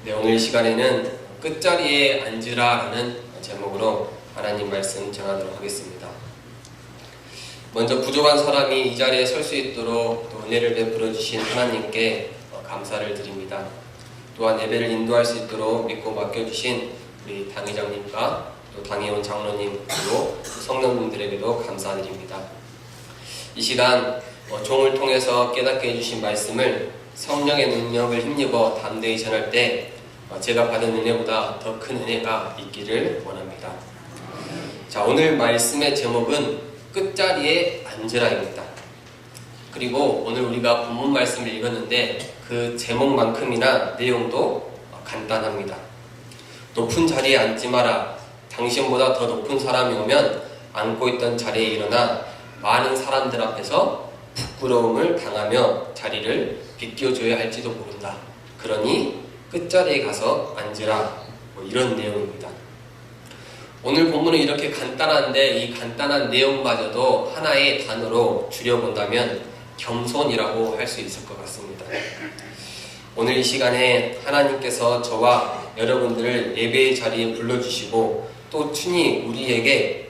네, 오늘 시간에는 끝자리에 앉으라라는 제목으로 하나님 말씀 전하도록 하겠습니다. 먼저 부족한 사람이 이 자리에 설 수 있도록 또 은혜를 베풀어 주신 하나님께 감사를 드립니다. 또한 예배를 인도할 수 있도록 믿고 맡겨주신 우리 당회장님과 또 당회원 장로님 그리고 성도님들에게도 감사드립니다. 이 시간 종을 통해서 깨닫게 해주신 말씀을 성령의 능력을 힘입어 담대히 전할 때 제가 받은 은혜보다 더 큰 은혜가 있기를 원합니다. 자, 오늘 말씀의 제목은 끝자리에 앉으라입니다. 그리고 오늘 우리가 본문 말씀을 읽었는데 그 제목만큼이나 내용도 간단합니다. 높은 자리에 앉지 마라. 당신보다 더 높은 사람이 오면 앉고 있던 자리에 일어나 많은 사람들 앞에서 부끄러움을 당하며 자리를 비껴줘야 할지도 모른다. 그러니 끝자리에 가서 앉으라. 이런 내용입니다. 오늘 본문은 이렇게 간단한데 이 간단한 내용마저도 하나의 단어로 줄여본다면 겸손이라고 할 수 있을 것 같습니다. 오늘 이 시간에 하나님께서 저와 여러분들을 예배의 자리에 불러주시고 또 친히 우리에게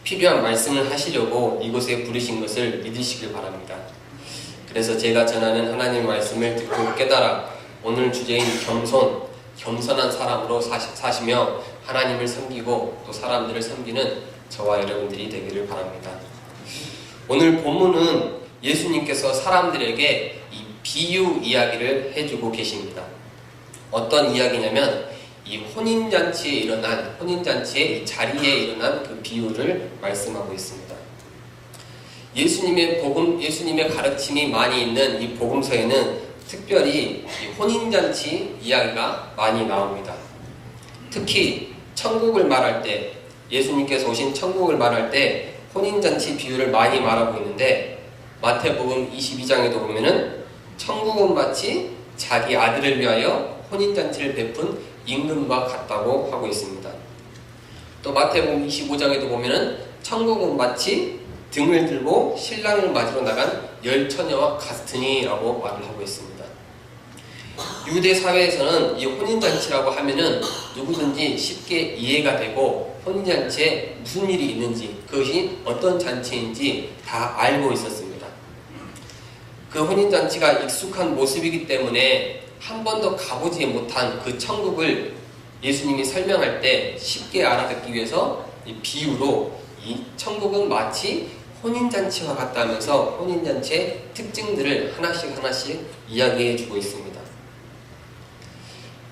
필요한 말씀을 하시려고 이곳에 부르신 것을 믿으시길 바랍니다. 그래서 제가 전하는 하나님의 말씀을 듣고 깨달아 오늘 주제인 겸손한 사람으로 사시며 하나님을 섬기고 또 사람들을 섬기는 저와 여러분들이 되기를 바랍니다. 오늘 본문은 예수님께서 사람들에게 이 비유 이야기를 해주고 계십니다. 어떤 이야기냐면 이 혼인잔치의 이 자리에 일어난 그 비유를 말씀하고 있습니다. 예수님의 가르침이 많이 있는 이 복음서에는 특별히 이 혼인잔치 이야기가 많이 나옵니다. 특히 천국을 말할 때 예수님께서 오신 천국을 말할 때 혼인잔치 비유를 많이 말하고 있는데 마태복음 22장에도 보면은 천국은 마치 자기 아들을 위하여 혼인잔치를 베푼 임금과 같다고 하고 있습니다. 또 마태복음 25장에도 보면은 천국은 마치 등을 들고 신랑을 맞으러 나간 열 처녀와 같으니라고 말을 하고 있습니다. 유대 사회에서는 이 혼인잔치라고 하면은 누구든지 쉽게 이해가 되고 혼인잔치에 무슨 일이 있는지 그것이 어떤 잔치인지 다 알고 있었습니다. 그 혼인잔치가 익숙한 모습이기 때문에 한 번도 가보지 못한 그 천국을 예수님이 설명할 때 쉽게 알아듣기 위해서 이 비유로 이 천국은 마치 혼인잔치와 같다면서 혼인잔치의 특징들을 하나씩 이야기해주고 있습니다.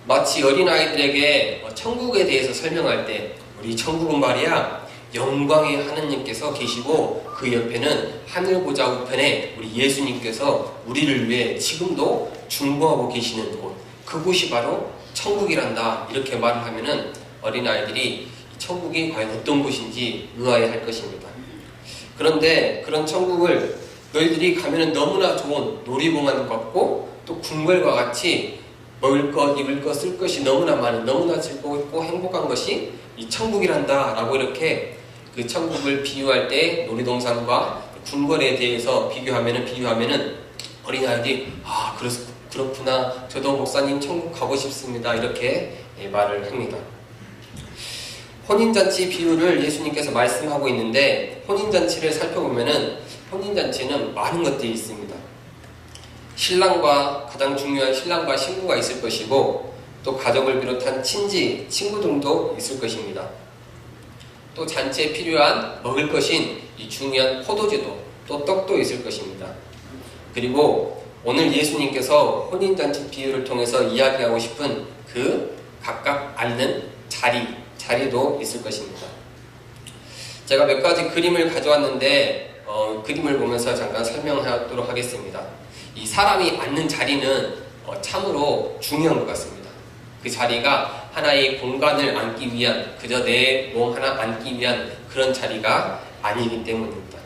마치 어린아이들에게 천국에 대해서 설명할 때 우리 천국은 말이야 영광의 하느님께서 계시고 그 옆에는 하늘보좌 우편에 우리 예수님께서 우리를 위해 지금도 중보하고 계시는 곳 그곳이 바로 천국이란다 이렇게 말을 하면은 어린아이들이 천국이 과연 어떤 곳인지 의아해할 것입니다. 그런데 그런 천국을 너희들이 가면은 너무나 좋은 놀이공원 같고 또 궁궐과 같이 먹을 것, 입을 것, 쓸 것이 너무나 많은 너무나 즐겁고 행복한 것이 이 천국이란다 라고 이렇게 그 천국을 비유할 때 놀이동산과 궁궐에 대해서 비교하면은 어린아이들이 그렇구나 저도 목사님 천국 가고 싶습니다 이렇게 말을 합니다. 혼인잔치 비유를 예수님께서 말씀하고 있는데 혼인잔치를 살펴보면은 혼인잔치는 많은 것들이 있습니다. 가장 중요한 신랑과 신부가 있을 것이고 또 가족을 비롯한 친구들도 있을 것입니다. 또 잔치에 필요한 먹을 것인 이 중요한 포도주도 또 떡도 있을 것입니다. 그리고 오늘 예수님께서 혼인잔치 비유를 통해서 이야기하고 싶은 그 각각 앉는 자리도 있을 것입니다. 제가 몇 가지 그림을 가져왔는데 그림을 보면서 잠깐 설명하도록 하겠습니다. 이 사람이 앉는 자리는 참으로 중요한 것 같습니다. 그 자리가 하나의 공간을 앉기 위한 그저 내 몸 하나 앉기 위한 그런 자리가 아니기 때문입니다.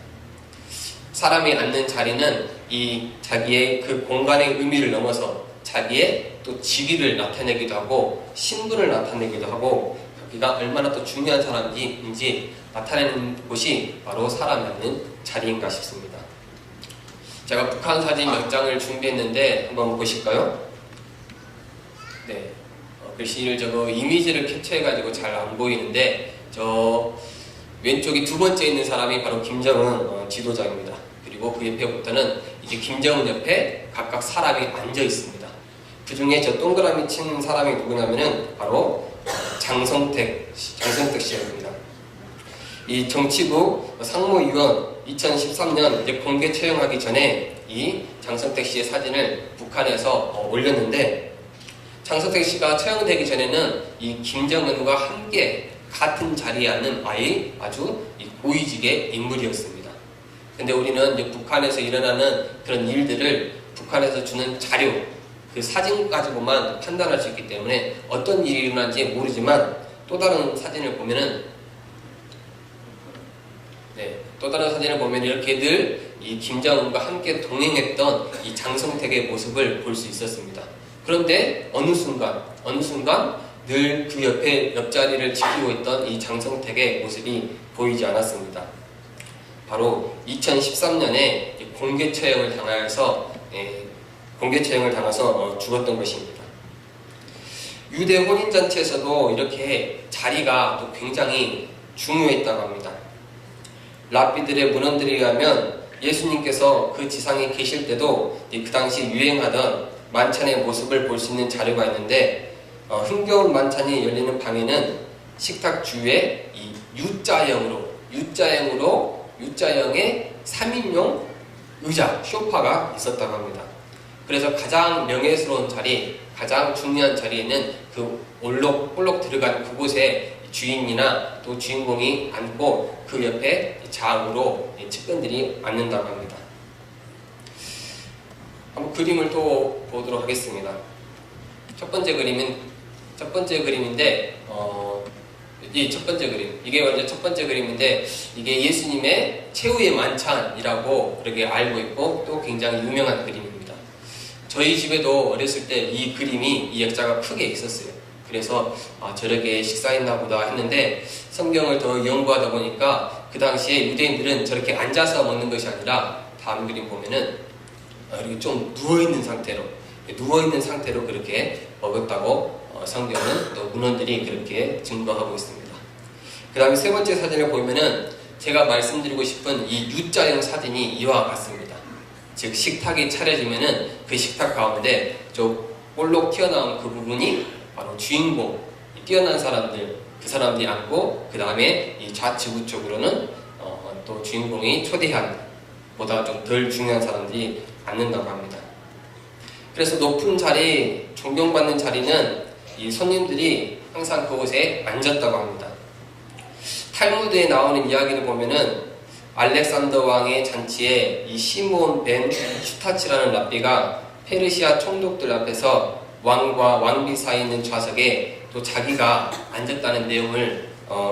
사람이 앉는 자리는 이 자기의 그 공간의 의미를 넘어서 자기의 또 직위를 나타내기도 하고 신분을 나타내기도 하고 자기가 얼마나 또 중요한 사람인지 나타내는 곳이 바로 사람이 앉는 자리인가 싶습니다. 제가 북한 사진 몇 장을 준비했는데 한번 보실까요? 네. 글씨를 저거 이미지를 캡처해가지고 잘 안 보이는데 저 왼쪽이 두 번째 있는 사람이 바로 김정은 지도자입니다. 그리고 그 옆에부터는 이제 김정은 옆에 각각 사람이 앉아 있습니다. 그 중에 저 동그라미 친 사람이 누구냐면은 바로 장성택 씨입니다. 이 정치국 상무위원 2013년 이제 공개 채용하기 전에 이 장성택 씨의 사진을 북한에서 올렸는데, 장성택 씨가 채용되기 전에는 이 김정은과 함께 같은 자리에 앉는 아주 고위직의 인물이었습니다. 근데 우리는 이제 북한에서 일어나는 그런 일들을 북한에서 주는 자료, 그 사진 가지고만 판단할 수 있기 때문에 어떤 일이 일어난지 모르지만 또 다른 사진을 보면은 이렇게 늘 이 김정은과 함께 동행했던 이 장성택의 모습을 볼 수 있었습니다. 그런데 어느 순간 늘 그 옆자리를 지키고 있던 이 장성택의 모습이 보이지 않았습니다. 바로 2013년에 공개 채용을 당해서 죽었던 것입니다. 유대 혼인잔치에서도 이렇게 자리가 또 굉장히 중요했다고 합니다. 랍비들의 문헌들에 의하면 예수님께서 그 지상에 계실 때도 그 당시 유행하던 만찬의 모습을 볼 수 있는 자료가 있는데, 흥겨운 만찬이 열리는 방에는 식탁 주위에 이 U자형의 3인용 의자, 소파가 있었다고 합니다. 그래서 가장 명예스러운 자리, 가장 중요한 자리에는 그 올록 들어간 그곳에 주인이나 또 주인공이 앉고 그 옆에 좌우로 측근들이 앉는다고 합니다. 한번 그림을 또 보도록 하겠습니다. 첫 번째 그림인데 이 첫 번째 그림, 이게 먼저 첫 번째 그림인데, 이게 예수님의 최후의 만찬이라고 그렇게 알고 있고 또 굉장히 유명한 그림입니다. 저희 집에도 어렸을 때 이 그림이, 이 액자가 크게 있었어요. 그래서 저렇게 식사했나 보다 했는데, 성경을 더 연구하다 보니까 그 당시에 유대인들은 저렇게 앉아서 먹는 것이 아니라, 다음 그림 보면은 이렇게 좀 누워있는 상태로 그렇게 먹었다고 성경은 또 문헌들이 그렇게 증거하고 있습니다. 그 다음에 세 번째 사진을 보면은 제가 말씀드리고 싶은 이 U자형 사진이 이와 같습니다. 즉 식탁이 차려지면은 그 식탁 가운데 저 볼록 튀어나온 그 부분이 바로 주인공, 뛰어난 사람들, 그 사람들이 앉고, 그 다음에 이 좌측 우측으로는 또 주인공이 초대한 보다 좀 덜 중요한 사람들이 앉는다고 합니다. 그래서 높은 자리, 존경받는 자리는 이 손님들이 항상 그곳에 앉았다고 합니다. 탈무드에 나오는 이야기를 보면은 알렉산더 왕의 잔치에 이 시몬 벤 슈타치라는 랍비가 페르시아 총독들 앞에서 왕과 왕비 사이에 있는 좌석에 또 자기가 앉았다는 내용을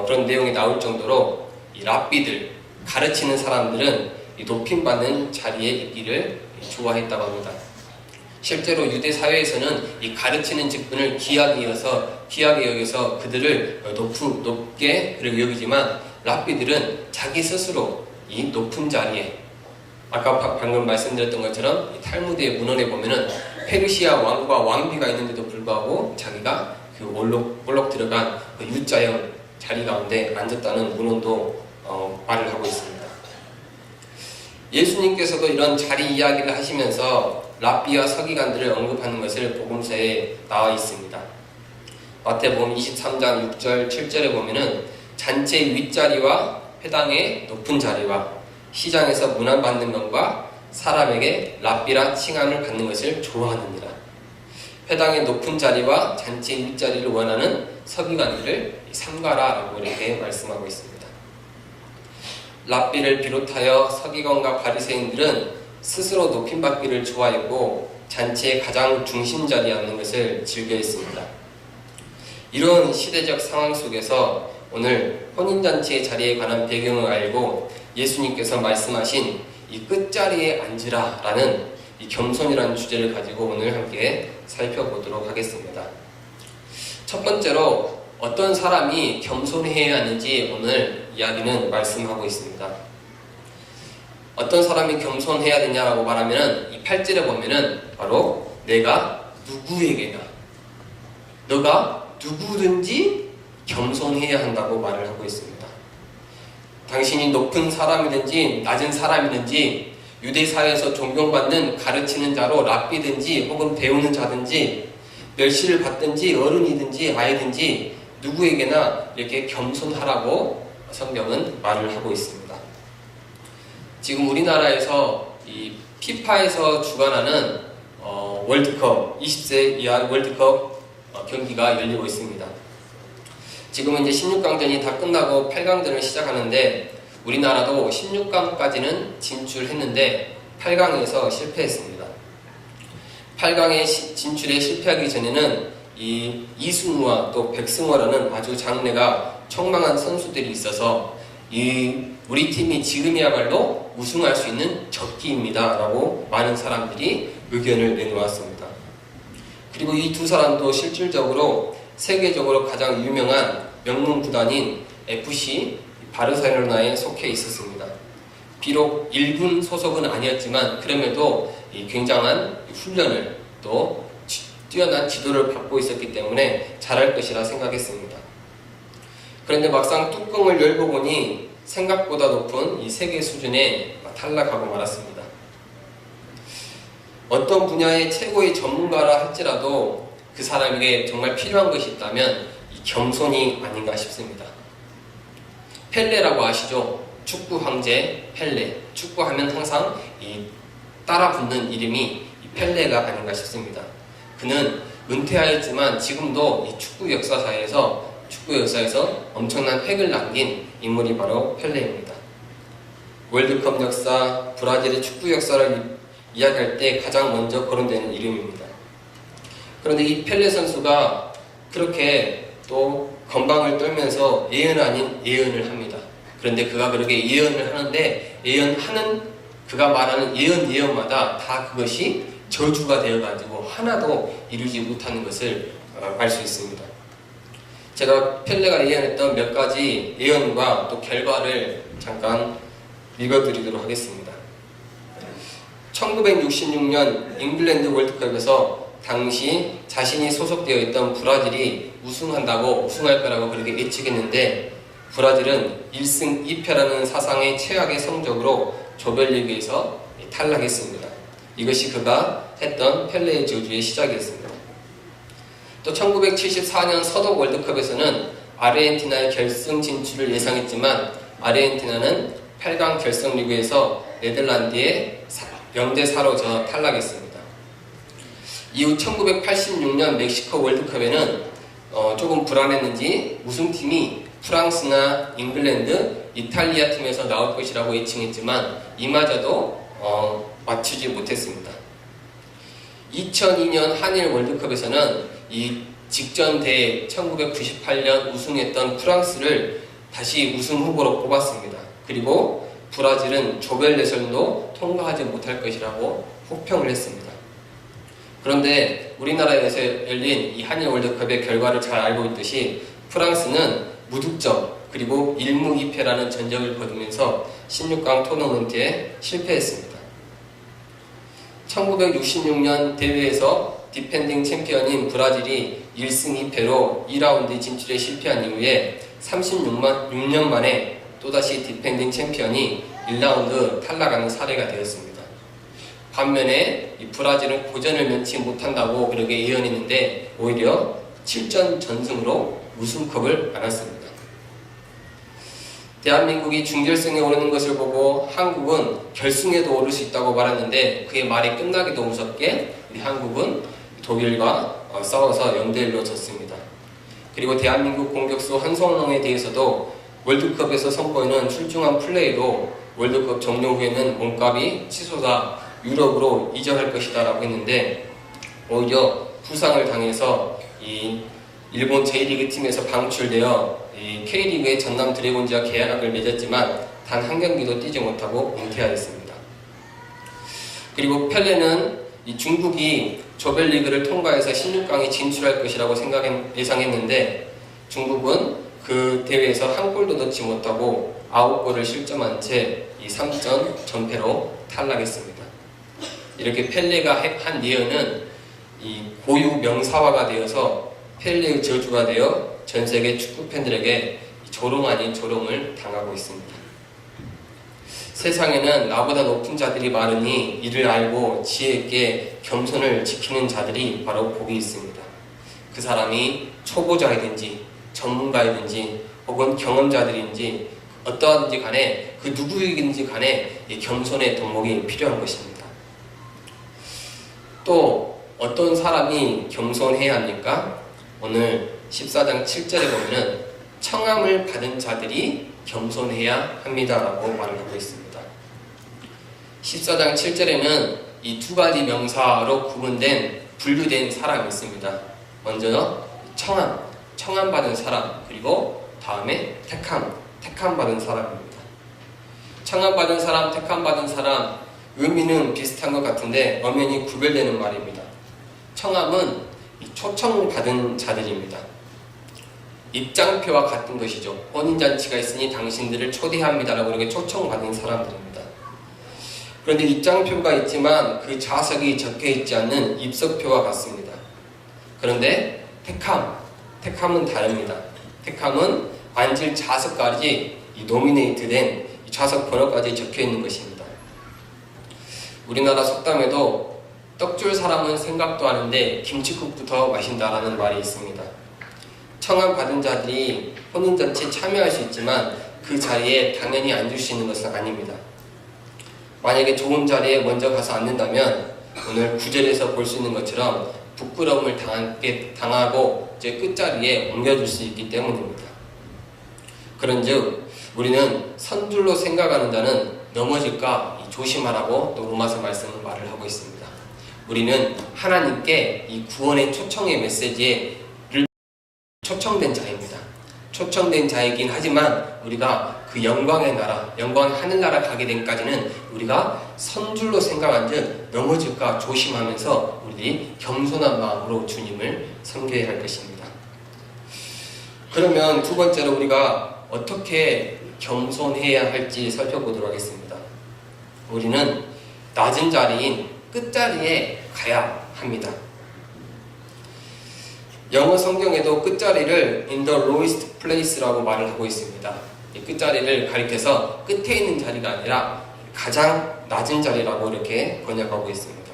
그런 내용이 나올 정도로 이 랍비들, 가르치는 사람들은 이 높임받는 자리에 있기를 좋아했다고 합니다. 실제로 유대 사회에서는 이 가르치는 직분을 귀하게 여겨서 그들을 높게 여기지만, 랍비들은 자기 스스로 이 높은 자리에, 아까 방금 말씀드렸던 것처럼 이 탈무드의 문헌에 보면은 페르시아 왕과 왕비가 있는데도 불구하고 자기가 그 볼록 들어간 그 U자형 자리 가운데 앉았다는 문헌도 말을 하고 있습니다. 예수님께서도 이런 자리 이야기를 하시면서 랍비와 서기관들을 언급하는 것을 복음서에 나와 있습니다. 마태복음 23장 6절 7절에 보면은 잔치의 윗자리와 회당의 높은 자리와 시장에서 문안받는 것과 사람에게 랍비라 칭함을 받는 것을 좋아하느니라. 회당의 높은 자리와 잔치의 윗자리를 원하는 서기관들을 삼가라라고 이렇게 말씀하고 있습니다. 랍비를 비롯하여 서기관과 바리새인들은 스스로 높임받기를 좋아했고 잔치의 가장 중심 자리에 앉는 것을 즐겨했습니다. 이런 시대적 상황 속에서 오늘 혼인잔치의 자리에 관한 배경을 알고 예수님께서 말씀하신 이 끝자리에 앉으라 라는 이 겸손이라는 주제를 가지고 오늘 함께 살펴보도록 하겠습니다. 첫 번째로 어떤 사람이 겸손해야 하는지 오늘 이야기는 말씀하고 있습니다. 어떤 사람이 겸손해야 되냐라고 말하면 이 8절에 보면은 바로 내가 누구에게나 너가 누구든지 겸손해야 한다고 말을 하고 있습니다. 당신이 높은 사람이든지 낮은 사람이든지 유대사회에서 존경받는 가르치는 자로 랍비든지 혹은 배우는 자든지 멸시를 받든지 어른이든지 아이든지 누구에게나 이렇게 겸손하라고 성경은 말을 하고 있습니다. 지금 우리나라에서 이 피파에서 주관하는 월드컵 20세 이하 월드컵 경기가 열리고 있습니다. 지금은 이제 16강전이 다 끝나고 8강전을 시작하는데 우리나라도 16강까지는 진출했는데 8강에서 실패했습니다. 8강에 진출에 실패하기 전에는 이 이승우와 또 백승호라는 아주 장래가 청망한 선수들이 있어서 우리 팀이 지금이야말로 우승할 수 있는 적기입니다 라고 많은 사람들이 의견을 내놓았습니다. 그리고 이 두 사람도 실질적으로 세계적으로 가장 유명한 명문 구단인 FC 바르셀로나에 속해 있었습니다. 비록 1군 소속은 아니었지만 그럼에도 굉장한 훈련을 또 뛰어난 지도를 받고 있었기 때문에 잘할 것이라 생각했습니다. 그런데 막상 뚜껑을 열어보니 생각보다 높은 이 세계 수준에 탈락하고 말았습니다. 어떤 분야의 최고의 전문가라 할지라도 그 사람에게 정말 필요한 것이 있다면 이 겸손이 아닌가 싶습니다. 펠레라고 아시죠? 축구 황제 펠레. 축구하면 항상 이 따라 붙는 이름이 이 펠레가 아닌가 싶습니다. 그는 은퇴하였지만 지금도 이 축구 역사에서 엄청난 획을 남긴 인물이 바로 펠레입니다. 월드컵 역사, 브라질의 축구 역사를 이야기할 때 가장 먼저 거론되는 이름입니다. 그런데 이 펠레 선수가 그렇게 또 건방을 떨면서 예언 아닌 예언을 합니다. 그런데 그가 그렇게 예언을 하는데 그가 말하는 예언마다 다 그것이 저주가 되어가지고 하나도 이루지 못하는 것을 알 수 있습니다. 제가 펠레가 예언했던 몇 가지 예언과 또 결과를 잠깐 읽어드리도록 하겠습니다. 1966년 잉글랜드 월드컵에서 당시 자신이 소속되어 있던 브라질이 우승할 거라고 그렇게 예측했는데 브라질은 1승 2패라는 사상의 최악의 성적으로 조별리그에서 탈락했습니다. 이것이 그가 했던 펠레의 저주의 시작이었습니다. 또 1974년 서독 월드컵에서는 아르헨티나의 결승 진출을 예상했지만 아르헨티나는 8강 결승 리그에서 네덜란드에 0대4로 탈락했습니다. 이후 1986년 멕시코 월드컵에는 조금 불안했는지 우승팀이 프랑스나 잉글랜드, 이탈리아 팀에서 나올 것이라고 예측했지만 이마저도 맞추지 못했습니다. 2002년 한일 월드컵에서는 이 직전 대회 1998년 우승했던 프랑스를 다시 우승 후보로 뽑았습니다. 그리고 브라질은 조별 예선도 통과하지 못할 것이라고 혹평을 했습니다. 그런데 우리나라에서 열린 이 한일 월드컵의 결과를 잘 알고 있듯이 프랑스는 무득점 그리고 1무 2패라는 전적을 거두면서 16강 토너먼트에 실패했습니다. 1966년 대회에서 디펜딩 챔피언인 브라질이 1승 2패로 2라운드 진출에 실패한 이후에 36년 만에 또다시 디펜딩 챔피언이 1라운드 탈락하는 사례가 되었습니다. 반면에 이 브라질은 고전을 면치 못한다고 그렇게 예언했는데 오히려 7전 전승으로 우승컵을 안았습니다. 대한민국이 중결승에 오르는 것을 보고 한국은 결승에도 오를 수 있다고 말했는데 그의 말이 끝나기도 무섭게 우리 한국은 독일과 싸워서 0대1로 졌습니다. 그리고 대한민국 공격수 한성롱에 대해서도 월드컵에서 선보이는 출중한 플레이로 월드컵 종료 후에는 몸값이 치솟아 유럽으로 이적할 것이다 라고 했는데 오히려 부상을 당해서 이 일본 J리그 팀에서 방출되어 이 K리그의 전남 드래곤즈와 계약을 맺었지만 단 한 경기도 뛰지 못하고 은퇴하였습니다. 그리고 펠레는 이 중국이 조별리그를 통과해서 16강에 진출할 것이라고 예상했는데 중국은 그 대회에서 한 골도 넣지 못하고 9골을 실점한 채 이 3전 전패로 탈락했습니다. 이렇게 펠레가 한 예언은 이 고유 명사화가 되어서 펠레의 저주가 되어 전 세계 축구 팬들에게 조롱 아닌 조롱을 당하고 있습니다. 세상에는 나보다 높은 자들이 많으니 이를 알고 지혜 있게 겸손을 지키는 자들이 바로 복이 있습니다. 그 사람이 초보자이든지 전문가이든지 혹은 경험자들인지 어떠하든지 간에 그 누구이든지 간에 이 겸손의 덕목이 필요한 것입니다. 또 어떤 사람이 겸손해야 합니까? 오늘 14장 7절에 보면은 청함을 받은 자들이 겸손해야 합니다라고 말을 하고 있습니다. 14장 7절에는 이 두 가지 명사로 구분된 분류된 사람이 있습니다. 먼저 청함 받은 사람, 그리고 다음에 택함 받은 사람입니다. 청함 받은 사람, 택함 받은 사람, 의미는 비슷한 것 같은데 엄연히 구별되는 말입니다. 청함은 초청받은 자들입니다. 입장표와 같은 것이죠. 혼인잔치가 있으니 당신들을 초대합니다라고 이렇게 초청받은 사람들입니다. 그런데 입장표가 있지만 그 좌석이 적혀있지 않는 입석표와 같습니다. 그런데 택함은 다릅니다. 택함은 앉을 좌석까지 노미네이트된 좌석 번호까지 적혀있는 것입니다. 우리나라 속담에도 떡줄 사람은 생각도 하는데 김치국부터 마신다라는 말이 있습니다. 청함 받은 자들이 혼인잔치에 참여할 수 있지만 그 자리에 당연히 앉을 수 있는 것은 아닙니다. 만약에 좋은 자리에 먼저 가서 앉는다면 오늘 9절에서 볼 수 있는 것처럼 부끄러움을 당하고 이제 끝자리에 옮겨줄 수 있기 때문입니다. 그런즉 우리는 선줄로 생각하는 자는 넘어질까 조심하라고 또 로마서 말씀은 말을 하고 있습니다. 우리는 하나님께 이 구원의 초청의 메시지를 초청된 자입니다. 초청된 자이긴 하지만 우리가 그 영광의 나라, 영광의 하늘나라 가게 된까지는 우리가 선줄로 생각한 즉 넘어질까 조심하면서 우리들이 겸손한 마음으로 주님을 섬겨야 할 것입니다. 그러면 두 번째로 우리가 어떻게 겸손해야 할지 살펴보도록 하겠습니다. 우리는 낮은 자리인 끝자리에 가야 합니다. 영어 성경에도 끝자리를 in the lowest place라고 말을 하고 있습니다. 이 끝자리를 가리켜서 끝에 있는 자리가 아니라 가장 낮은 자리라고 이렇게 번역하고 있습니다.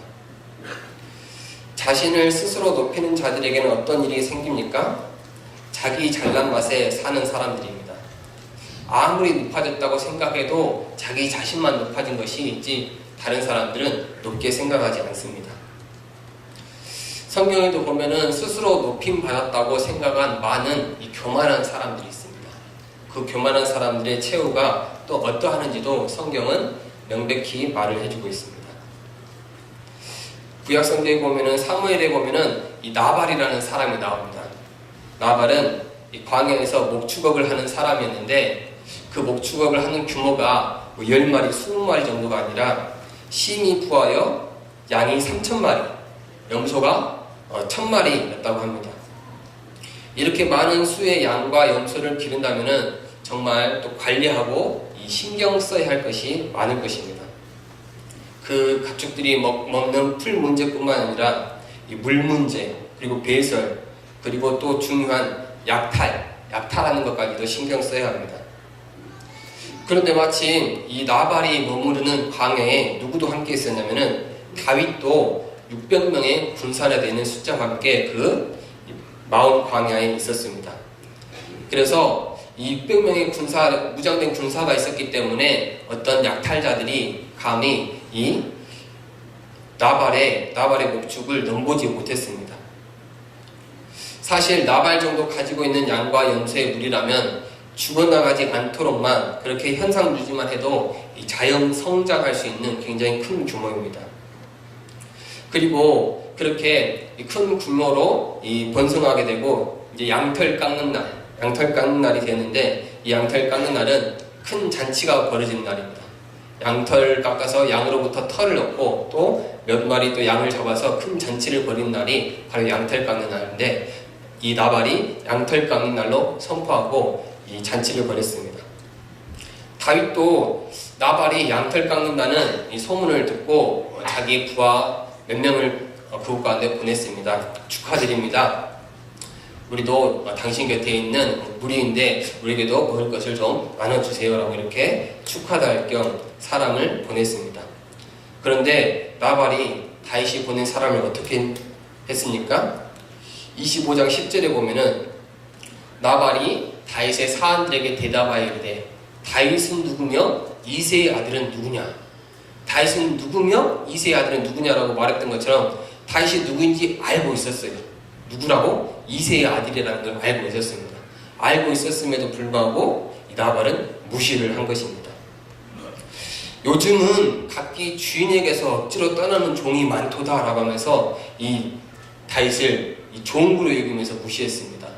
자신을 스스로 높이는 자들에게는 어떤 일이 생깁니까? 자기 잘난 맛에 사는 사람들입니다. 아무리 높아졌다고 생각해도 자기 자신만 높아진 것이 있지 다른 사람들은 높게 생각하지 않습니다. 성경에도 보면은 스스로 높임 받았다고 생각한 많은 이 교만한 사람들이 있습니다. 그 교만한 사람들의 최후가 또 어떠하는지도 성경은 명백히 말을 해주고 있습니다. 구약성경에 보면은 사무엘에 보면은 이 나발이라는 사람이 나옵니다. 나발은 이 광야에서 목축업을 하는 사람이었는데 그 목축업을 하는 규모가 10마리, 20마리 정도가 아니라 심히 부하여 양이 3,000마리, 염소가 1,000마리였다고 합니다. 이렇게 많은 수의 양과 염소를 기른다면 정말 또 관리하고 신경 써야 할 것이 많을 것입니다. 그 가축들이 먹는 풀 문제뿐만 아니라 이 물 문제, 그리고 배설, 그리고 또 중요한 약탈하는 것까지도 신경 써야 합니다. 그런데 마침 이 나발이 머무르는 광야에 누구도 함께 있었냐면은 다윗도 600명의 군사나 되는 숫자와 함께 그 마온 광야에 있었습니다. 그래서 이 600명의 무장된 군사가 있었기 때문에 어떤 약탈자들이 감히 이 나발의 목축을 넘보지 못했습니다. 사실 나발 정도 가지고 있는 양과 염소의 무리라면 죽어나가지 않도록만 그렇게 현상 유지만 해도 이 자연 성장할 수 있는 굉장히 큰 규모입니다. 그리고 그렇게 큰 규모로 번성하게 되고 이제 양털 깎는 날이 되는데 이 양털 깎는 날은 큰 잔치가 벌어지는 날입니다. 양털 깎아서 양으로부터 털을 얻고 또 몇 마리 또 양을 잡아서 큰 잔치를 벌이는 날이 바로 양털 깎는 날인데 이 나발이 양털 깎는 날로 선포하고 이 잔치를 벌였습니다. 다윗도 나발이 양털 깎는다는 이 소문을 듣고 자기 부하 몇 명을 그곳 가운데 보냈습니다. 축하드립니다. 우리도 당신 곁에 있는 무리인데 우리에게도 먹을 것을 좀 나눠주세요 라고 이렇게 축하할 겸 사람을 보냈습니다. 그런데 나발이 다윗이 보낸 사람을 어떻게 했습니까? 25장 10절에 보면은 나발이 다윗의 사안들에게 대답하여 이르되 다윗은 누구며 이새의 아들은 누구냐? 다윗은 누구며 이새의 아들은 누구냐라고 말했던 것처럼 다윗이 누구인지 알고 있었어요. 누구라고? 이새의 아들이라는 걸 알고 있었습니다. 알고 있었음에도 불구하고 이 나발은 무시를 한 것입니다. 요즘은 각기 주인에게서 억지로 떠나는 종이 많도다라고 하면서 이 다윗을 종으로 여기면서 무시했습니다.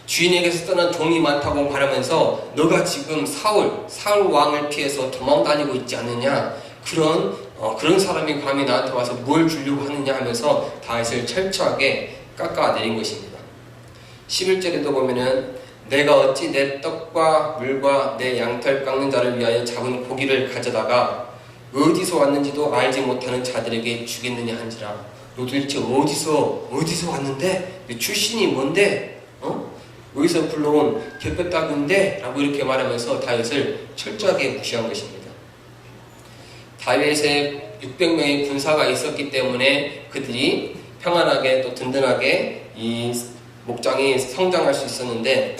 주인에게서 떠난 종이 많다고 말하면서 너가 지금 사울 왕을 피해서 도망다니고 있지 않느냐, 그런 사람이 감히 나한테 와서 뭘 주려고 하느냐 하면서 다윗을 철저하게 깎아내린 것입니다. 11절에도 보면은 내가 어찌 내 떡과 물과 내 양털 깎는 자를 위하여 잡은 고기를 가져다가 어디서 왔는지도 알지 못하는 자들에게 주겠느냐 한지라. 너 도대체 어디서 왔는데? 내 출신이 뭔데? 어디서 불러온 개뼈다귀인데? 라고 이렇게 말하면서 다윗을 철저하게 무시한 것입니다. 다윗의 600명의 군사가 있었기 때문에 그들이 평안하게 또 든든하게 이 목장이 성장할 수 있었는데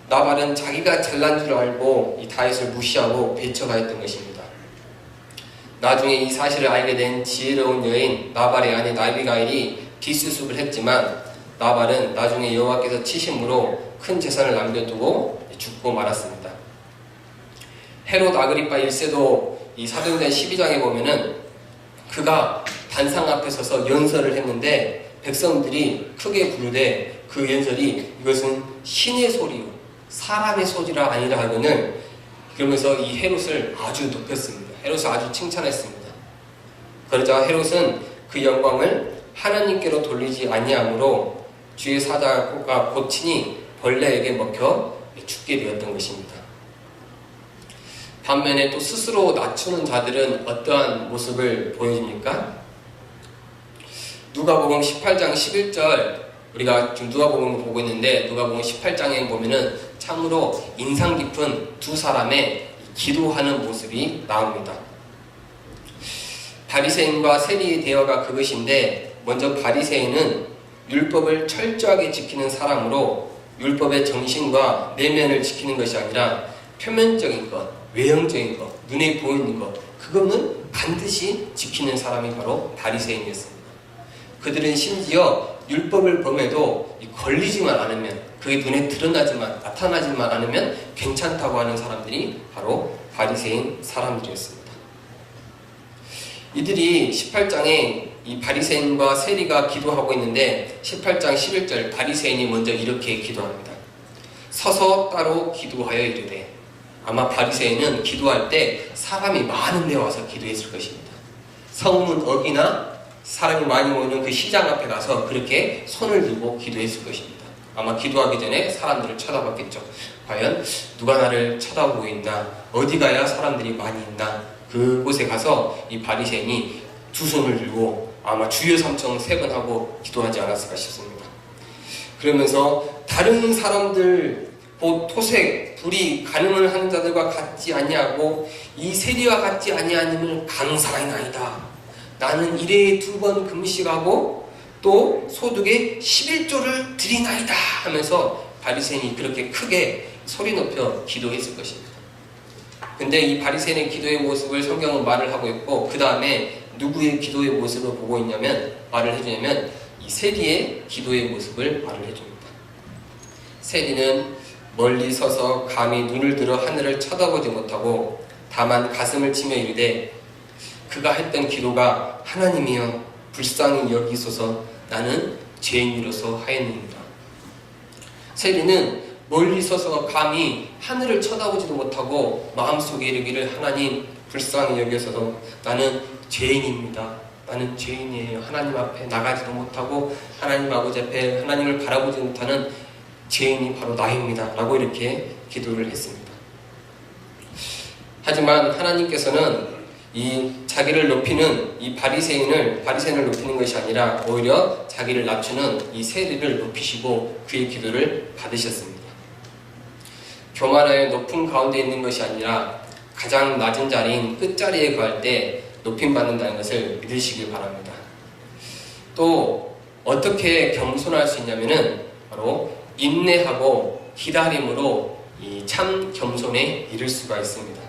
나발은 자기가 잘난 줄 알고 이 다윗을 무시하고 배척하였던 것입니다. 나중에 이 사실을 알게 된 지혜로운 여인 나발의 아내 아비가일이 뒷수습을 했지만 나발은 나중에 여호와께서 치심으로 큰 재산을 남겨두고 죽고 말았습니다. 헤롯 아그리파 1세도 이 사도행전 12장에 보면은 그가 단상 앞에 서서 연설을 했는데 백성들이 크게 부르되 그 연설이 이것은 신의 소리요 사람의 소리라 아니라 하거늘 그러면서 이 헤롯을 아주 높였습니다. 헤롯을 아주 칭찬했습니다. 그러자 헤롯은 그 영광을 하나님께로 돌리지 아니하므로 주의 사자가 곧 친히 벌레에게 먹혀 죽게 되었던 것입니다. 반면에 또 스스로 낮추는 자들은 어떠한 모습을 보여줍니까? 누가복음 18장 11절 우리가 지금 누가복음을 보고 있는데 누가복음 18장에 보면은 참으로 인상 깊은 두 사람의 기도하는 모습이 나옵니다. 바리새인과 세리의 대화가 그것인데 먼저 바리새인은 율법을 철저하게 지키는 사람으로 율법의 정신과 내면을 지키는 것이 아니라 표면적인 것, 외형적인 것, 눈에 보이는 것 그거는 반드시 지키는 사람이 바로 바리새인이었습니다. 그들은 심지어 율법을 범해도 걸리지만 않으면 그게 눈에 나타나지만 않으면 괜찮다고 하는 사람들이 바로 바리새인 사람들이었습니다. 이들이 18장에 이 바리새인과 세리가 기도하고 있는데 18장 11절 바리새인이 먼저 이렇게 기도합니다. 서서 따로 기도하여 이르되 아마 바리새인은 기도할 때 사람이 많은 데 와서 기도했을 것입니다. 성문 어귀나 사람이 많이 모이는 그 시장 앞에 가서 그렇게 손을 들고 기도했을 것입니다. 아마 기도하기 전에 사람들을 쳐다봤겠죠. 과연 누가 나를 쳐다보고 있나? 어디 가야 사람들이 많이 있나? 그곳에 가서 이 바리새인이 두 손을 들고 아마 주여 삼청 3번 하고 기도하지 않았을까 싶습니다. 그러면서 다른 사람들 토색, 불이 간음을 하는 자들과 같지 아니하고 이 세리와 같지 아니하님을 감사하나이다. 나는 일회에 2번 금식하고 또 소득의 11조를 드리나이다 하면서 바리새인이 그렇게 크게 소리 높여 기도했을 것입니다. 근데 이 바리새인의 기도의 모습을 성경은 말을 하고 있고 그 다음에 누구의 기도의 모습을 보고 있냐면 말을 해주냐면 이 세리의 기도의 모습을 말을 해줍니다. 세리는 멀리 서서 감히 눈을 들어 하늘을 쳐다보지 못하고 다만 가슴을 치며 이르되 그가 했던 기도가 하나님이여 불쌍히 여기소서 나는 죄인으로서 하였느니라. 세리는 멀리 서서 감히 하늘을 쳐다보지도 못하고 마음속에 이르기를 하나님 불쌍히 여기소서 나는 죄인입니다. 나는 죄인이에요. 하나님 앞에 나가지도 못하고 하나님 아버지 앞에 하나님을 바라보지 못하는 죄인이 바로 나입니다. 라고 이렇게 기도를 했습니다. 하지만 하나님께서는 이 자기를 높이는 이 바리새인을 높이는 것이 아니라 오히려 자기를 낮추는 이 세리를 높이시고 그의 기도를 받으셨습니다. 교만하여 높은 가운데 있는 것이 아니라 가장 낮은 자리인 끝자리에 거할 때 높임받는다는 것을 믿으시길 바랍니다. 또 어떻게 겸손할 수 있냐면은 바로 인내하고 기다림으로 이 참 겸손에 이를 수가 있습니다.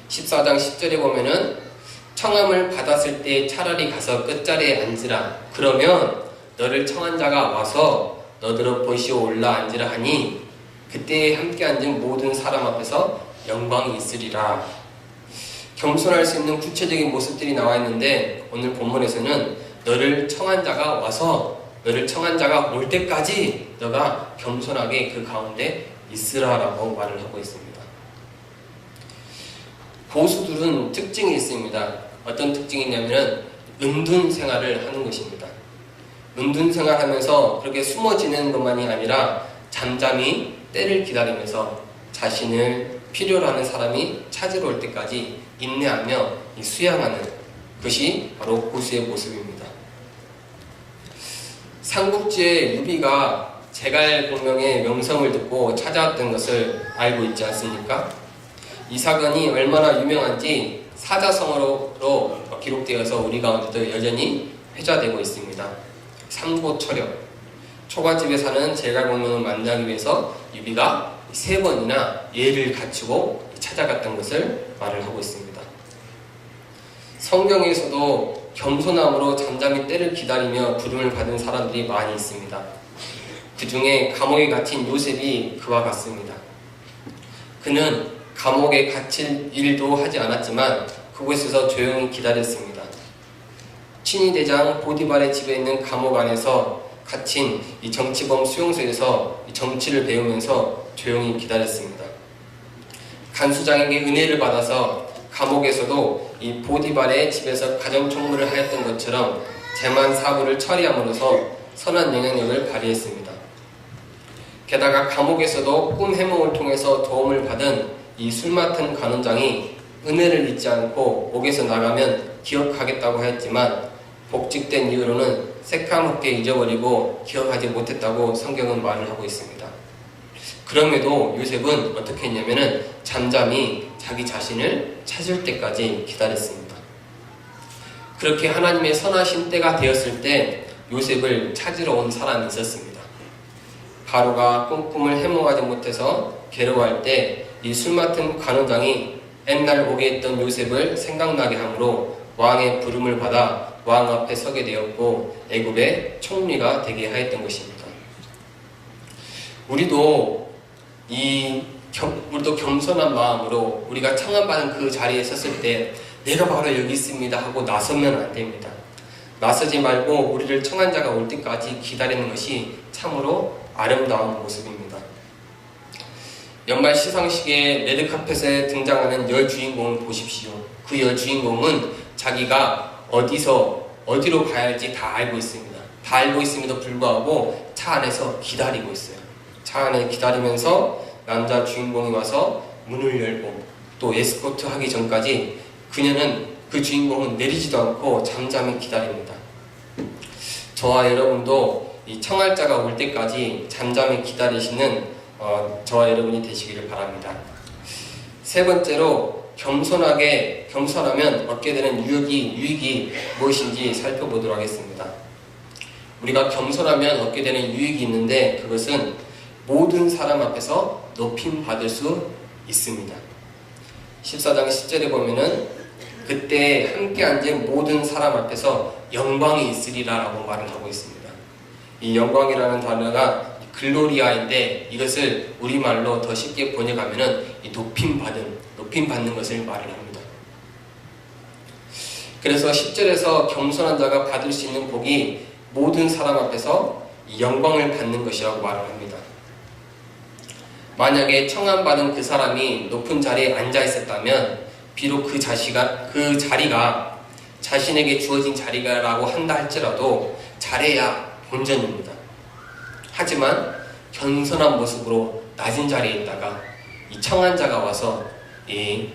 14장 10절에 보면은 청함을 받았을 때 차라리 가서 끝자리에 앉으라. 그러면 너를 청한 자가 와서 너더러 보시오 올라 앉으라 하니 그때 함께 앉은 모든 사람 앞에서 영광이 있으리라. 겸손할 수 있는 구체적인 모습들이 나와 있는데 오늘 본문에서는 너를 청한 자가 와서 너를 청한 자가 올 때까지 너가 겸손하게 그 가운데 있으라라고 말을 하고 있습니다. 고수들은 특징이 있습니다. 어떤 특징이 있냐면 은둔 생활을 하는 것입니다. 은둔 생활하면서 그렇게 숨어 지내는 것만이 아니라 잠잠히 때를 기다리면서 자신을 필요로 하는 사람이 찾으러 올 때까지 인내하며 수양하는 것이 바로 고수의 모습입니다. 삼국지의 유비가 제갈공명의 명성을 듣고 찾아왔던 것을 알고 있지 않습니까? 이 사건이 얼마나 유명한지 사자성어로 기록되어서 우리 가운데도 여전히 회자되고 있습니다. 삼고초려, 초가집에 사는 제갈공명을 만나기 위해서 유비가 3번이나 예를 갖추고 찾아갔던 것을 말을 하고 있습니다. 성경에서도 겸손함으로 잠잠히 때를 기다리며 부름을 받은 사람들이 많이 있습니다. 그 중에 감옥에 갇힌 요셉이 그와 같습니다. 그는 감옥에 갇힐 일도 하지 않았지만 그곳에서 조용히 기다렸습니다. 친위대장 보디발의 집에 있는 감옥 안에서 갇힌 이 정치범 수용소에서 정치를 배우면서 조용히 기다렸습니다. 간수장에게 은혜를 받아서 감옥에서도 이 보디발의 집에서 가정총무를 하였던 것처럼 재만 사부를 처리함으로써 선한 영향력을 발휘했습니다. 게다가 감옥에서도 꿈 해몽을 통해서 도움을 받은 이 술 맡은 간원장이 은혜를 잊지 않고 옥에서 나가면 기억하겠다고 하였지만 복직된 이후로는 새까맣게 잊어버리고 기억하지 못했다고 성경은 말을 하고 있습니다. 그럼에도 요셉은 어떻게 했냐면은 잠잠히 자기 자신을 찾을 때까지 기다렸습니다. 그렇게 하나님의 선하신 때가 되었을 때 요셉을 찾으러 온 사람이 있었습니다. 바로가 꿈꿈을 해몽하지 못해서 괴로워할 때 이 술 맡은 간원장이 옛날 옥에 있던 요셉을 생각나게 하므로 왕의 부름을 받아 왕 앞에 서게 되었고 애굽의 총리가 되게 하였던 것입니다. 우리도 겸손한 마음으로 우리가 청함받은 그 자리에 섰을 때 내가 바로 여기 있습니다 하고 나서면 안 됩니다. 나서지 말고 우리를 청한 자가 올 때까지 기다리는 것이 참으로 아름다운 모습입니다. 연말 시상식에 레드카펫에 등장하는 여주인공을 보십시오. 그 여주인공은 자기가 어디로 가야 할지 다 알고 있습니다. 다 알고 있음에도 불구하고 차 안에서 기다리고 있어요. 차 안에 기다리면서 남자 주인공이 와서 문을 열고 또 에스코트 하기 전까지 그 주인공은 내리지도 않고 잠잠히 기다립니다. 저와 여러분도 이 청할 자가 올 때까지 잠잠히 기다리시는 저와 여러분이 되시기를 바랍니다. 세 번째로 겸손하면 얻게 되는 유익이 무엇인지 살펴보도록 하겠습니다. 우리가 겸손하면 얻게 되는 유익이 있는데 그것은 모든 사람 앞에서 높임 받을 수 있습니다. 14장 10절에 보면은 그때 함께 앉은 모든 사람 앞에서 영광이 있으리라 라고 말을 하고 있습니다. 이 영광이라는 단어가 글로리아인데 이것을 우리말로 더 쉽게 번역하면은 이 높임 받는 것을 말을 합니다. 그래서 10절에서 겸손한 자가 받을 수 있는 복이 모든 사람 앞에서 영광을 받는 것이라고 말을 합니다. 만약에 청함받은 그 사람이 높은 자리에 앉아 있었다면 비록 그 자리가 자신에게 주어진 자리라고 한다 할지라도 잘해야 본전입니다. 하지만 겸손한 모습으로 낮은 자리에 있다가 이 청한 자가 와서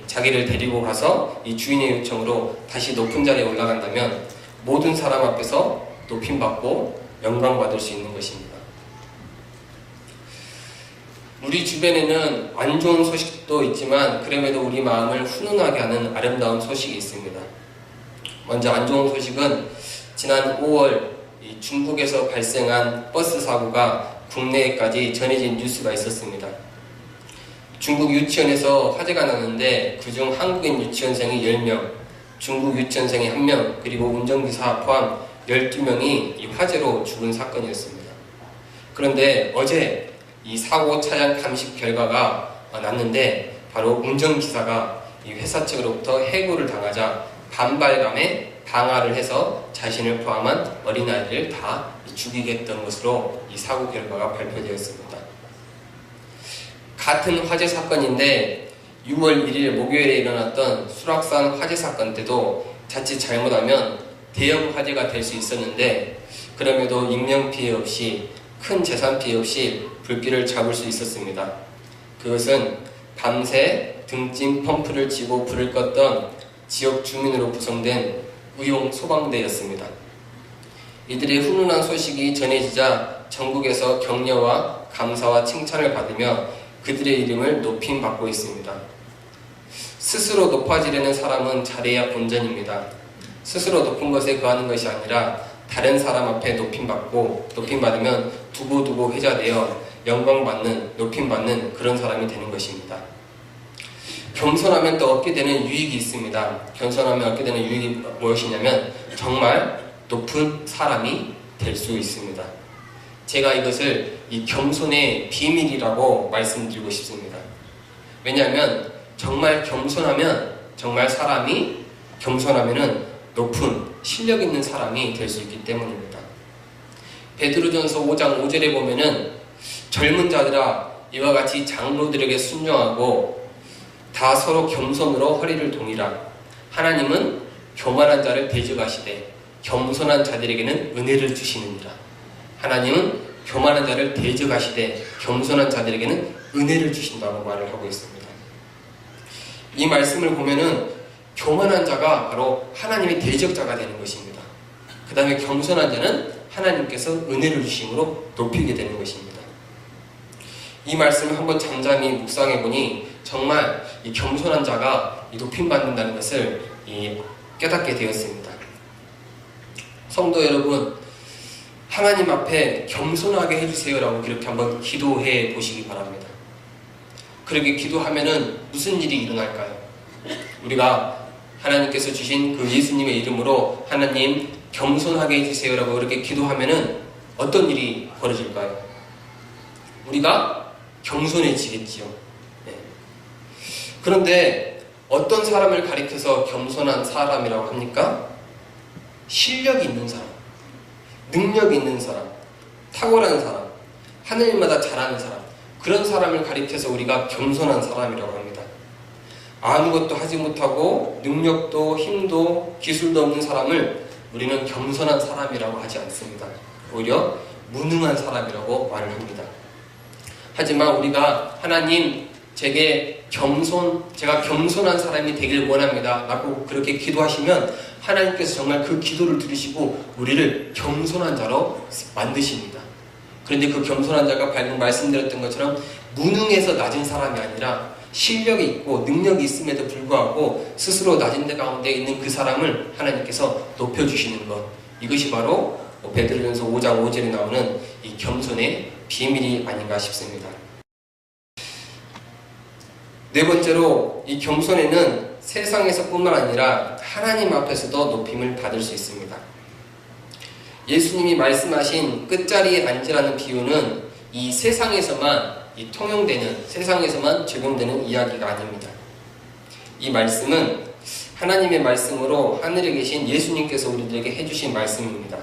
자기를 데리고 가서 이 주인의 요청으로 다시 높은 자리에 올라간다면 모든 사람 앞에서 높임받고 영광받을 수 있는 것입니다. 우리 주변에는 안 좋은 소식도 있지만 그럼에도 우리 마음을 훈훈하게 하는 아름다운 소식이 있습니다. 먼저 안 좋은 소식은 지난 5월 중국에서 발생한 버스 사고가 국내에까지 전해진 뉴스가 있었습니다. 중국 유치원에서 화재가 났는데 그중 한국인 유치원생이 10명, 중국 유치원생이 1명, 그리고 운전기사 포함 12명이 이 화재로 죽은 사건이었습니다. 그런데 어제 이 사고 차량 감식 결과가 났는데 바로 운전기사가 이 회사 측으로부터 해고를 당하자 반발감에 방화를 해서 자신을 포함한 어린아이를 다 죽이겠다는 것으로 이 사고 결과가 발표되었습니다. 같은 화재 사건인데 6월 1일 목요일에 일어났던 수락산 화재 사건 때도 자칫 잘못하면 대형 화재가 될 수 있었는데 그럼에도 인명피해 없이 큰 재산 피해 없이 불길을 잡을 수 있었습니다. 그것은 밤새 등짐 펌프를 쥐고 불을 껐던 지역 주민으로 구성된 의용 소방대였습니다. 이들의 훈훈한 소식이 전해지자 전국에서 격려와 감사와 칭찬을 받으며 그들의 이름을 높임받고 있습니다. 스스로 높아지려는 사람은 잘해야 본전입니다. 스스로 높은 것에 거하는 것이 아니라 다른 사람 앞에 높임받으면 두고두고 회자되어 영광받는, 높임받는 그런 사람이 되는 것입니다. 겸손하면 또 얻게 되는 유익이 있습니다. 겸손하면 얻게 되는 유익이 무엇이냐면 정말 높은 사람이 될 수 있습니다. 제가 이것을 이 겸손의 비밀이라고 말씀드리고 싶습니다. 왜냐하면 정말 겸손하면 정말 사람이 겸손하면은 높은 실력 있는 사람이 될 수 있기 때문입니다. 베드로전서 5장 5절에 보면은 젊은 자들아 이와 같이 장로들에게 순종하고 다 서로 겸손으로 허리를 동이라. 하나님은 교만한 자를 대적하시되 겸손한 자들에게는 은혜를 주시느니라. 하나님은 교만한 자를 대적하시되 겸손한 자들에게는 은혜를 주신다고 말을 하고 있습니다. 이 말씀을 보면은 교만한 자가 바로 하나님의 대적자가 되는 것입니다. 그 다음에 겸손한 자는 하나님께서 은혜를 주심으로 높이게 되는 것입니다. 이 말씀을 한번 잠잠히 묵상해 보니 정말 이 겸손한 자가 높임받는다는 것을 깨닫게 되었습니다. 성도 여러분, 하나님 앞에 겸손하게 해주세요라고 그렇게 한번 기도해 보시기 바랍니다. 그렇게 기도하면은 무슨 일이 일어날까요? 우리가 하나님께서 주신 그 예수님의 이름으로 하나님 겸손하게 해주세요라고 그렇게 기도하면은 어떤 일이 벌어질까요? 우리가 겸손해지겠지요. 네. 그런데 어떤 사람을 가리켜서 겸손한 사람이라고 합니까? 실력이 있는 사람, 능력이 있는 사람, 탁월한 사람, 하늘마다 잘하는 사람, 그런 사람을 가리켜서 우리가 겸손한 사람이라고 합니다. 아무것도 하지 못하고 능력도 힘도 기술도 없는 사람을 우리는 겸손한 사람이라고 하지 않습니다. 오히려 무능한 사람이라고 말을 합니다. 하지만 우리가 하나님 제가 겸손한 사람이 되길 원합니다 라고 그렇게 기도하시면 하나님께서 정말 그 기도를 들으시고 우리를 겸손한 자로 만드십니다. 그런데 그 겸손한 자가 방금 말씀드렸던 것처럼 무능해서 낮은 사람이 아니라 실력이 있고 능력이 있음에도 불구하고 스스로 낮은 데 가운데 있는 그 사람을 하나님께서 높여주시는 것, 이것이 바로 베드로전서 5장 5절에 나오는 이 겸손의 비밀이 아닌가 싶습니다. 네 번째로 이 겸손에는 세상에서뿐만 아니라 하나님 앞에서도 높임을 받을 수 있습니다. 예수님이 말씀하신 끝자리에 앉으라는 비유는 이 세상에서만 통용되는, 세상에서만 적용되는 이야기가 아닙니다. 이 말씀은 하나님의 말씀으로 하늘에 계신 예수님께서 우리들에게 해주신 말씀입니다.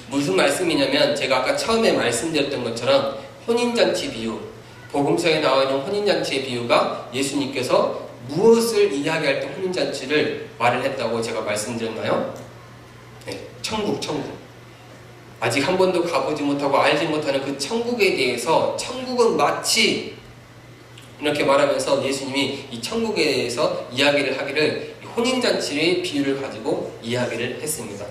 무슨 말씀이냐면 제가 아까 처음에 말씀드렸던 것처럼 혼인잔치 비유, 복음서에 나와 있는 혼인잔치의 비유가 예수님께서 무엇을 이야기할 때 혼인잔치를 말을 했다고 제가 말씀드렸나요? 네, 천국. 아직 한 번도 가보지 못하고 알지 못하는 그 천국에 대해서 천국은 마치 이렇게 말하면서 예수님이 이 천국에 대해서 이야기를 하기를 혼인잔치의 비유를 가지고 이야기를 했습니다.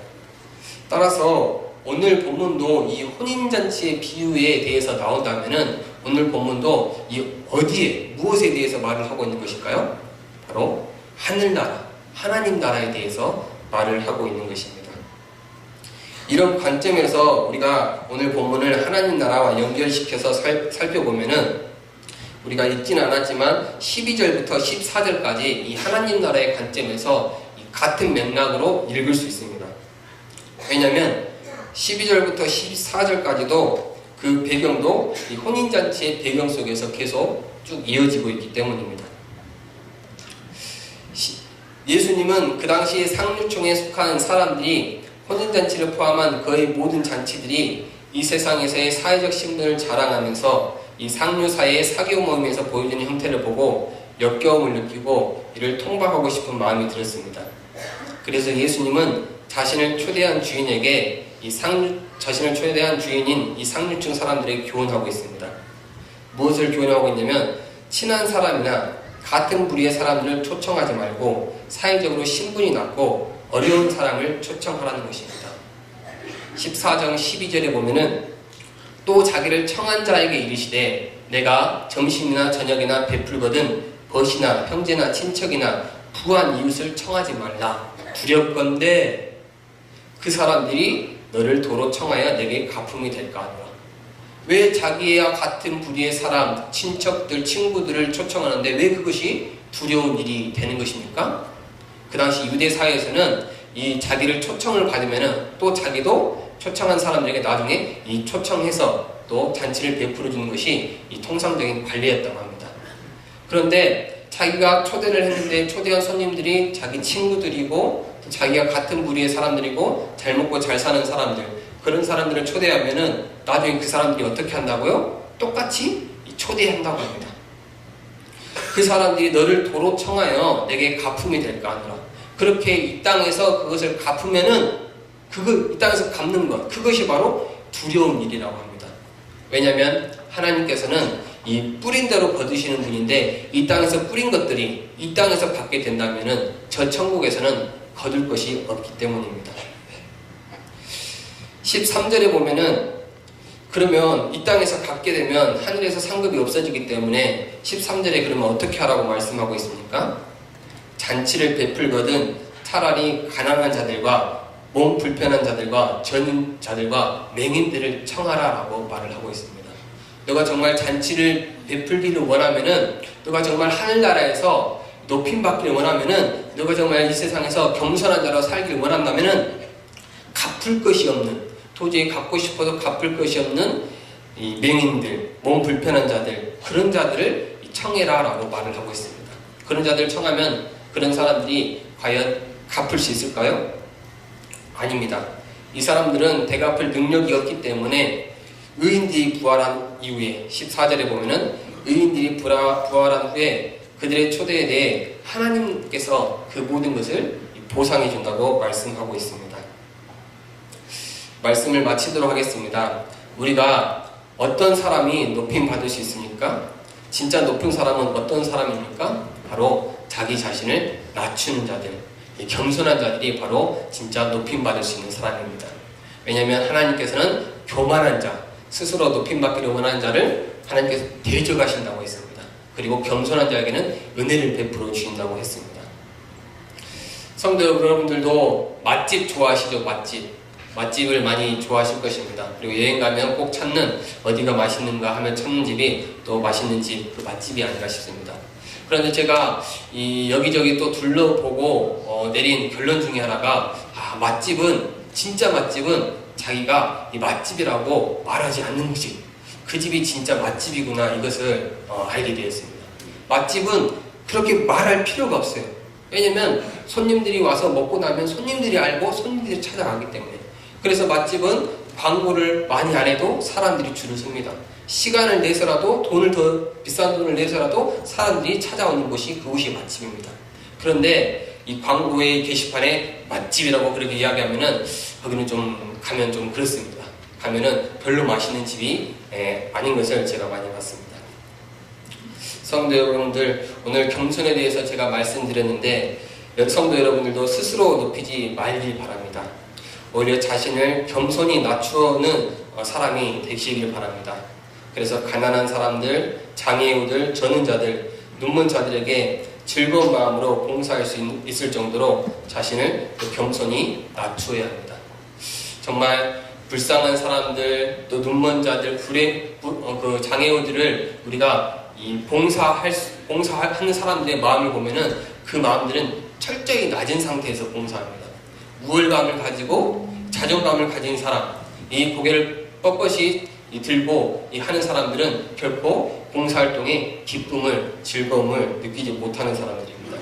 따라서 오늘 본문도 이 혼인잔치의 비유에 대해서 나온다면은 오늘 본문도 이 어디에 무엇에 대해서 말을 하고 있는 것일까요? 바로 하늘나라, 하나님 나라에 대해서 말을 하고 있는 것입니다. 이런 관점에서 우리가 오늘 본문을 하나님 나라와 연결시켜서 살펴보면은 우리가 읽지는 않았지만 12절부터 14절까지 이 하나님 나라의 관점에서 같은 맥락으로 읽을 수 있습니다. 왜냐하면 12절부터 14절까지도 그 배경도 이 혼인잔치의 배경 속에서 계속 쭉 이어지고 있기 때문입니다. 예수님은 그 당시에 상류층에 속한 사람들이 혼인잔치를 포함한 거의 모든 잔치들이 이 세상에서의 사회적 신분을 자랑하면서 이 상류 사회의 사교 모임에서 보여주는 형태를 보고 역겨움을 느끼고 이를 통박하고 싶은 마음이 들었습니다. 그래서 예수님은 자신을 초대한 주인에게 자신을 초대한 주인인 이 상류층 사람들에게 교훈하고 있습니다. 무엇을 교훈하고 있냐면 친한 사람이나 같은 부류의 사람들을 초청하지 말고 사회적으로 신분이 낮고 어려운 사람을 초청하라는 것입니다. 14장 12절에 보면은 또 자기를 청한 자에게 이르시되 내가 점심이나 저녁이나 베풀거든 벗이나 형제나 친척이나 부한 이웃을 청하지 말라. 두렵건대 그 사람들이 너를 도로 청하여 내게 가품이 될까 하노라. 왜 자기와 같은 부류의 사람, 친척들, 친구들을 초청하는데 왜 그것이 두려운 일이 되는 것입니까? 그 당시 유대 사회에서는 이 자기를 초청을 받으면은 또 자기도 초청한 사람들에게 나중에 이 초청해서 또 잔치를 베풀어 주는 것이 이 통상적인 관례였다고 합니다. 그런데 자기가 초대를 했는데 초대한 손님들이 자기 친구들이고 자기가 같은 부류의 사람들이고 잘 먹고 잘 사는 사람들, 그런 사람들을 초대하면은 나중에 그 사람들이 어떻게 한다고요? 똑같이 초대한다고 합니다. 그 사람들이 너를 도로 청하여 내게 가품이 될까 하노라. 그렇게 이 땅에서 그것을 갚으면은 이 땅에서 갚는 것, 그것이 바로 두려운 일이라고 합니다. 왜냐하면 하나님께서는 이 뿌린 대로 거두시는 분인데 이 땅에서 뿌린 것들이 이 땅에서 받게 된다면은 저 천국에서는 거둘 것이 없기 때문입니다. 13절에 보면은 그러면 이 땅에서 갚게 되면 하늘에서 상급이 없어지기 때문에 13절에 그러면 어떻게 하라고 말씀하고 있습니까? 잔치를 베풀거든 차라리 가난한 자들과 몸 불편한 자들과 전인 자들과 맹인들을 청하라라고 말을 하고 있습니다. 너가 정말 잔치를 베풀기를 원하면은, 너가 정말 하늘나라에서 높임받기를 원하면은, 너가 정말 이 세상에서 겸손한 자로 살기를 원한다면은 갚을 것이 없는, 도저히 갚고 싶어도 갚을 것이 없는 이 맹인들, 몸 불편한 자들, 그런 자들을 청해라라고 말을 하고 있습니다. 그런 자들을 청하면 그런 사람들이 과연 갚을 수 있을까요? 아닙니다. 이 사람들은 대갚을 능력이 없기 때문에 의인들이 부활한 이후에 14절에 보면은 의인들이 부활한 후에 그들의 초대에 대해 하나님께서 그 모든 것을 보상해 준다고 말씀하고 있습니다. 말씀을 마치도록 하겠습니다. 우리가 어떤 사람이 높임 받을 수 있습니까? 진짜 높은 사람은 어떤 사람입니까? 바로 자기 자신을 낮추는 자들, 겸손한 자들이 바로 진짜 높임 받을 수 있는 사람입니다. 왜냐하면 하나님께서는 교만한 자, 스스로 높임 받기를 원하는 자를 하나님께서 대적하신다고 했습니다. 그리고 겸손한 자에게는 은혜를 베풀어 주신다고 했습니다. 성도 여러분들도 맛집 좋아하시죠? 맛집을 많이 좋아하실 것입니다. 그리고 여행 가면 꼭 찾는, 어디가 맛있는가 하면 찾는 집이 또 맛있는 집, 그 맛집이 아닌가 싶습니다. 그런데 제가 여기저기 또 둘러보고 내린 결론 중에 하나가, 진짜 맛집은 자기가 이 맛집이라고 말하지 않는 집, 그 집이 진짜 맛집이구나, 이것을 알게 되었습니다. 맛집은 그렇게 말할 필요가 없어요. 왜냐면 손님들이 와서 먹고 나면 손님들이 알고 손님들이 찾아가기 때문에. 그래서 맛집은 광고를 많이 안 해도 사람들이 줄을 섭니다. 시간을 내서라도, 더 비싼 돈을 내서라도 사람들이 찾아오는 곳이 그곳이 맛집입니다. 그런데 이 광고의 게시판에 맛집이라고 그렇게 이야기하면은 거기는 좀 가면 좀 그렇습니다. 가면은 별로 맛있는 집이 아닌 것을 제가 많이 봤습니다. 성도 여러분들, 오늘 겸손에 대해서 제가 말씀드렸는데 성도 여러분들도 스스로 높이지 말길 바랍니다. 오히려 자신을 겸손히 낮추는 사람이 되시길 바랍니다. 그래서 가난한 사람들, 장애우들, 저는 자들, 눈먼 자들에게 즐거운 마음으로 봉사할 수 있을 정도로 자신을 겸손히 낮추어야 합니다. 정말 불쌍한 사람들, 또 눈먼 자들, 그 장애우들을 우리가 봉사하는 사람들의 마음을 보면은 그 마음들은 철저히 낮은 상태에서 봉사합니다. 우월감을 가지고 자존감을 가진 사람, 이 고개를 뻣뻣이 들고 하는 사람들은 결코 봉사활동에 기쁨을, 즐거움을 느끼지 못하는 사람들입니다.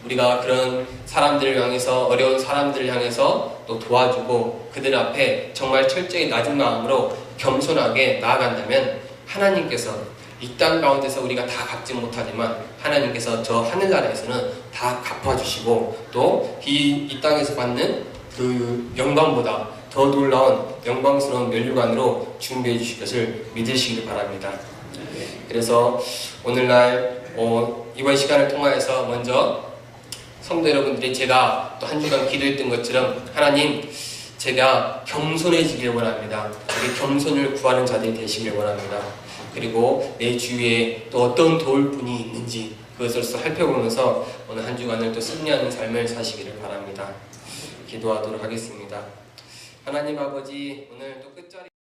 우리가 그런 사람들을 향해서, 어려운 사람들을 향해서 또 도와주고 그들 앞에 정말 철저히 낮은 마음으로 겸손하게 나아간다면 하나님께서 이 땅 가운데서 우리가 다 갚지 못하지만 하나님께서 저 하늘나라에서는 다 갚아주시고 또 이 땅에서 받는 그 영광보다 더 놀라운 영광스러운 면류관으로 준비해 주실 것을 믿으시길 바랍니다. 그래서 오늘날 이번 시간을 통하여서 먼저 성도 여러분들이 제가 또 한 주간 기도했던 것처럼 하나님, 제가 겸손해지길 원합니다. 우리 겸손을 구하는 자들이 되시길 원합니다. 그리고 내 주위에 또 어떤 도울 분이 있는지 그것을 살펴보면서 오늘 한 주간을 또 승리하는 삶을 사시기를 바랍니다. 기도하도록 하겠습니다. 하나님 아버지, 오늘 또 끝자리